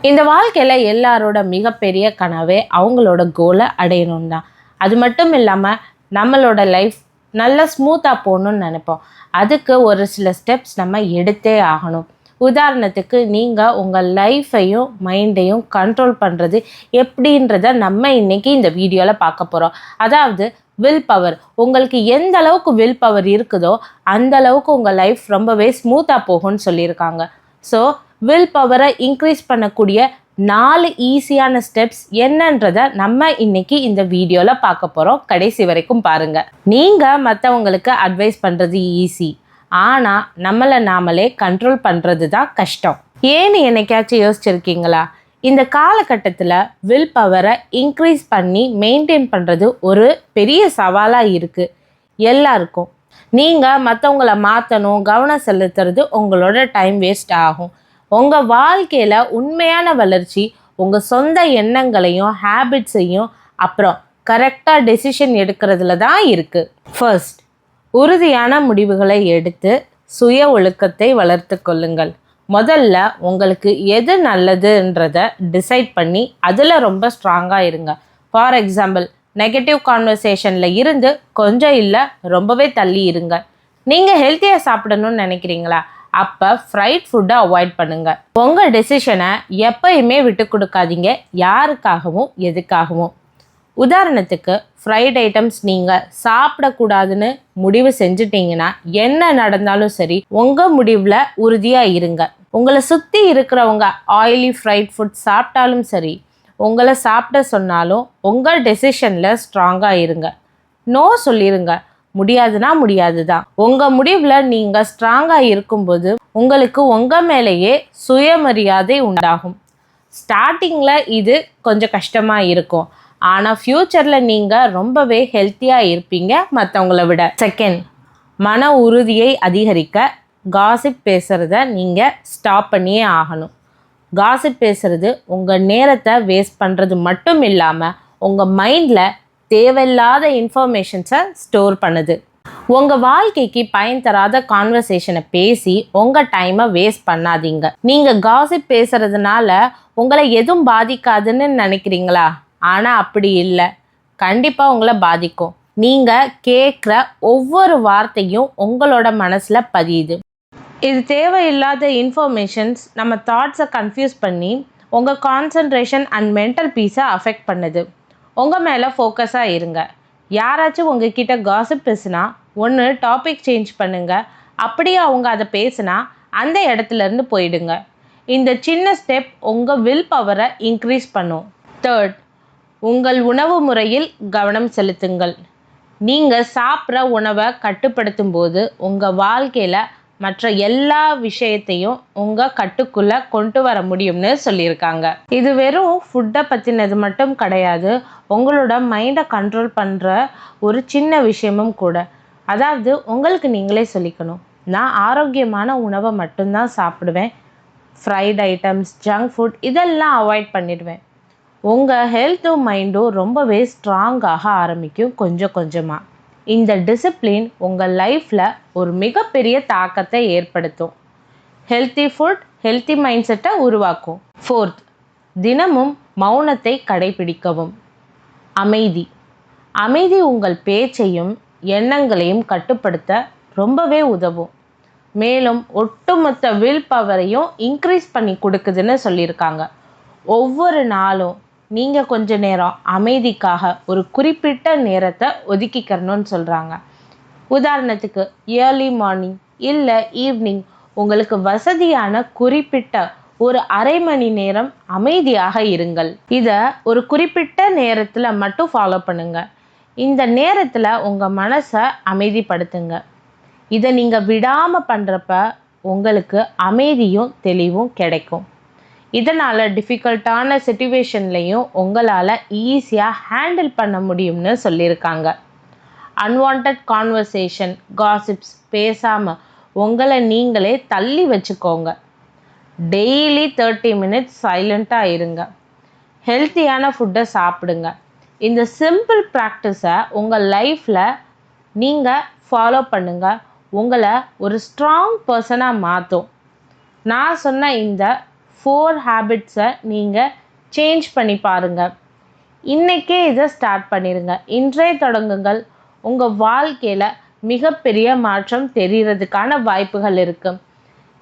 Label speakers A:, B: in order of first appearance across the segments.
A: இந்த வாழ்க்கையில் எல்லாரோட மிகப்பெரிய கனவே அவங்களோட கோலை அடையணும் தான். அது மட்டும் இல்லாமல் நம்மளோட லைஃப் நல்லா ஸ்மூத்தாக போகணுன்னு நினைப்போம். அதுக்கு ஒரு சில ஸ்டெப்ஸ் நம்ம எடுத்தே ஆகணும். உதாரணத்துக்கு நீங்கள் உங்கள் லைஃப்பையும் மைண்டையும் கண்ட்ரோல் பண்ணுறது எப்படின்றத நம்ம இன்றைக்கி இந்த வீடியோவில் பார்க்க போகிறோம். அதாவது வில் பவர். உங்களுக்கு எந்த அளவுக்கு வில் பவர் இருக்குதோ அந்த அளவுக்கு உங்கள் லைஃப் ரொம்பவே ஸ்மூத்தாக போகும்னு சொல்லியிருக்காங்க. ஸோ வில் பவரை இன்க்ரீஸ் பண்ணக்கூடிய 4 ஈஸியான ஸ்டெப்ஸ் என்னன்றதை நம்ம இன்னைக்கு இந்த வீடியோவில் பார்க்க போகிறோம். கடைசி வரைக்கும் பாருங்கள். நீங்கள் மற்றவங்களுக்கு அட்வைஸ் பண்ணுறது ஈஸி, ஆனால் நம்மளை நாமளே கண்ட்ரோல் பண்ணுறது தான் கஷ்டம். ஏன்னு என்னைக்காச்சும் யோசிச்சிருக்கீங்களா? இந்த காலகட்டத்தில் வில் பவரை இன்க்ரீஸ் பண்ணி மெயின்டைன் பண்ணுறது ஒரு பெரிய சவாலாக இருக்குது எல்லாருக்கும். நீங்கள் மற்றவங்கள மாற்றணும், கவனம் செலுத்துறது உங்களோட டைம் வேஸ்ட் ஆகும். உங்கள் வாழ்க்கையில் உண்மையான வளர்ச்சி உங்கள் சொந்த எண்ணங்களையும் ஹேபிட்ஸையும் அப்புறம் கரெக்டாக டெசிஷன் எடுக்கிறதுல தான் இருக்குது. ஃபர்ஸ்ட், உறுதியான முடிவுகளை எடுத்து சுய ஒழுக்கத்தை வளர்த்து கொள்ளுங்கள். முதல்ல உங்களுக்கு எது நல்லதுன்றதை டிசைட் பண்ணி அதில் ரொம்ப ஸ்ட்ராங்காக இருங்க. ஃபார் எக்ஸாம்பிள், நெகட்டிவ் கான்வர்சேஷனில் இருந்து கொஞ்சம் இல்லை ரொம்பவே தள்ளி இருங்க. நீங்கள் ஹெல்த்தியாக சாப்பிடணும்னு நினைக்கிறீங்களா? அப்போ ஃப்ரைட் ஃபுட்டை அவாய்ட் பண்ணுங்கள். உங்கள் டெசிஷனை எப்பயுமே விட்டு கொடுக்காதீங்க, யாருக்காகவும் எதுக்காகவும். உதாரணத்துக்கு, ஃப்ரைட் ஐட்டம்ஸ் நீங்கள் சாப்பிடக்கூடாதுன்னு முடிவு செஞ்சுட்டிங்கன்னா என்ன நடந்தாலும் சரி உங்கள் முடிவில் உறுதியாக இருங்க. உங்களை சுற்றி இருக்கிறவங்க ஆயிலி ஃப்ரைட் ஃபுட் சாப்பிட்டாலும் சரி, உங்களை சாப்பிட சொன்னாலும் உங்கள் டெசிஷனில் ஸ்ட்ராங்காக இருங்க. நோ சொல்லிடுங்க. முடியாதுன்னா முடியாது தான். உங்கள் முடிவில் நீங்கள் ஸ்ட்ராங்காக இருக்கும்போது உங்களுக்கு உங்கள் மேலேயே சுயமரியாதை உண்டாகும். ஸ்டார்டிங்கில் இது கொஞ்சம் கஷ்டமாக இருக்கும், ஆனால் ஃப்யூச்சரில் நீங்கள் ரொம்பவே ஹெல்த்தியாக இருப்பீங்க மற்றவங்கள விட. செகண்ட், மன உறுதியை அதிகரிக்க காசிப் பேசுகிறத நீங்கள் ஸ்டாப் பண்ணியே ஆகணும். காசிப் பேசுகிறது உங்கள் நேரத்தை வேஸ்ட் பண்ணுறது மட்டும் இல்லாமல் உங்கள் மைண்டில் தேவையில்லாத இன்ஃபர்மேஷன்ஸை ஸ்டோர் பண்ணுது. உங்கள் வாழ்க்கைக்கு பயன் தராத கான்வர்சேஷனை பேசி உங்கள் டைமை வேஸ்ட் பண்ணாதீங்க. நீங்கள் காசிப் பேசுகிறதுனால உங்களை எதுவும் பாதிக்காதுன்னு நினைக்கிறீங்களா? ஆனால் அப்படி இல்லை, கண்டிப்பாக உங்களை பாதிக்கும். நீங்கள் கேட்குற ஒவ்வொரு வார்த்தையும் உங்களோட மனசில் பதியுது. இது தேவையில்லாத இன்ஃபர்மேஷன்ஸ் நம்ம தாட்ஸை கன்ஃபியூஸ் பண்ணி உங்கள் கான்சன்ட்ரேஷன் அண்ட் மென்டல் பீஸை அஃபெக்ட் பண்ணுது. உங்கள் மேலே ஃபோக்கஸாக இருங்க. யாராச்சும் உங்ககிட்ட காசிப் பேசுனா ஒன்று டாபிக் சேஞ்ச் பண்ணுங்கள். அப்படியே அவங்க அதை பேசுனா அந்த இடத்துலேருந்து போயிடுங்க. இந்த சின்ன ஸ்டெப் உங்கள் வில் பவரை இன்க்ரீஸ் பண்ணும். தேர்ட், உங்கள் உணவு முறையில் கவனம் செலுத்துங்கள். நீங்கள் சாப்பிட்ற உணவை கட்டுப்படுத்தும் போது உங்கள் வாழ்க்கையில் மற்ற எல்லா விஷயத்தையும் உங்கள் கட்டுக்குள்ளே கொண்டு வர முடியும்னு சொல்லியிருக்காங்க. இது வெறும் ஃபுட்டை பற்றினது மட்டும் கிடையாது, உங்களோட மைண்டை கண்ட்ரோல் பண்ணுற ஒரு சின்ன விஷயமும் கூட. அதாவது உங்களுக்கு நீங்களே சொல்லிக்கணும், நான் ஆரோக்கியமான உணவை மட்டும்தான் சாப்பிடுவேன், ஃப்ரைட் ஐட்டம்ஸ், ஜங்க் ஃபுட் இதெல்லாம் அவாய்ட் பண்ணிடுவேன். உங்கள் ஹெல்த்தும் மைண்டும் ரொம்பவே ஸ்ட்ராங்காக ஆரம்பிக்கும் கொஞ்சம் கொஞ்சமாக. இந்த டிசிப்ளின் உங்கள் லைஃப்பில் ஒரு மிகப்பெரிய தாக்கத்தை ஏற்படுத்தும். ஹெல்த்தி ஃபுட் ஹெல்த்தி மைண்ட் செட்டை உருவாக்கும். ஃபோர்த், தினமும் மௌனத்தை கடைபிடிக்கவும். அமைதி. அமைதி உங்கள் பேச்சையும் எண்ணங்களையும் கட்டுப்படுத்த ரொம்பவே உதவும். மேலும் ஒட்டுமொத்த வில் பவரையும் இன்க்ரீஸ் பண்ணி கொடுக்குதுன்னு சொல்லியிருக்காங்க. ஒவ்வொரு நாளும் நீங்கள் கொஞ்ச நேரம் அமைதிக்காக ஒரு குறிப்பிட்ட நேரத்தை ஒதுக்கிக்கணும்னு சொல்கிறாங்க. உதாரணத்துக்கு ஏர்லி மார்னிங் இல்லை ஈவினிங் உங்களுக்கு வசதியான குறிப்பிட்ட ஒரு அரை மணி நேரம் அமைதியாக இருங்கள். இதை ஒரு குறிப்பிட்ட நேரத்தில் மட்டும் ஃபாலோ பண்ணுங்க. இந்த நேரத்தில் உங்கள் மனசை அமைதிப்படுத்துங்க. இதை நீங்கள் விடாமல் பண்ணுறப்ப உங்களுக்கு அமைதியும் தெளிவும் கிடைக்கும். இதனால் டிஃபிகல்ட்டான சிச்சுவேஷன்லையும் உங்களால் ஈஸியாக ஹேண்டில் பண்ண முடியும்னு சொல்லியிருக்காங்க. அன்வான்ட் கான்வர்சேஷன், காசிப்ஸ் பேசாமல் உங்களை நீங்களே தள்ளி வச்சுக்கோங்க. டெய்லி 30 மினிட்ஸ் சைலண்ட்டாக இருங்க. ஹெல்த்தியான ஃபுட்டை சாப்பிடுங்க. இந்த சிம்பிள் ப்ராக்டிஸை உங்கள் லைஃப்பில் நீங்கள் ஃபாலோ பண்ணுங்கள். உங்களை ஒரு ஸ்ட்ராங் பர்சனாக மாற்றும். நான் சொன்ன இந்த 4 ஹேபிட்ஸை நீங்கள் சேஞ்ச் பண்ணி பாருங்கள். இன்றைக்கே இதை ஸ்டார்ட் பண்ணிடுங்க. இன்றைய தொடங்குங்கள். உங்கள் வாழ்க்கையில் மிகப்பெரிய மாற்றம் தெரிகிறதுக்கான வாய்ப்புகள் இருக்குது.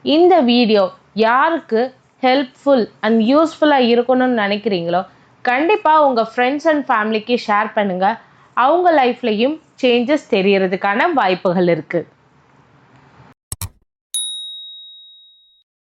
A: இந்த வீடியோ யாருக்கு ஹெல்ப்ஃபுல் அண்ட் யூஸ்ஃபுல்லாக இருக்கணும்னு நினைக்கிறீங்களோ கண்டிப்பாக உங்கள் ஃப்ரெண்ட்ஸ் அண்ட் ஃபேமிலிக்கு ஷேர் பண்ணுங்கள். அவங்க லைஃப்லையும் சேஞ்சஸ் தெரியறதுக்கான வாய்ப்புகள் இருக்குது.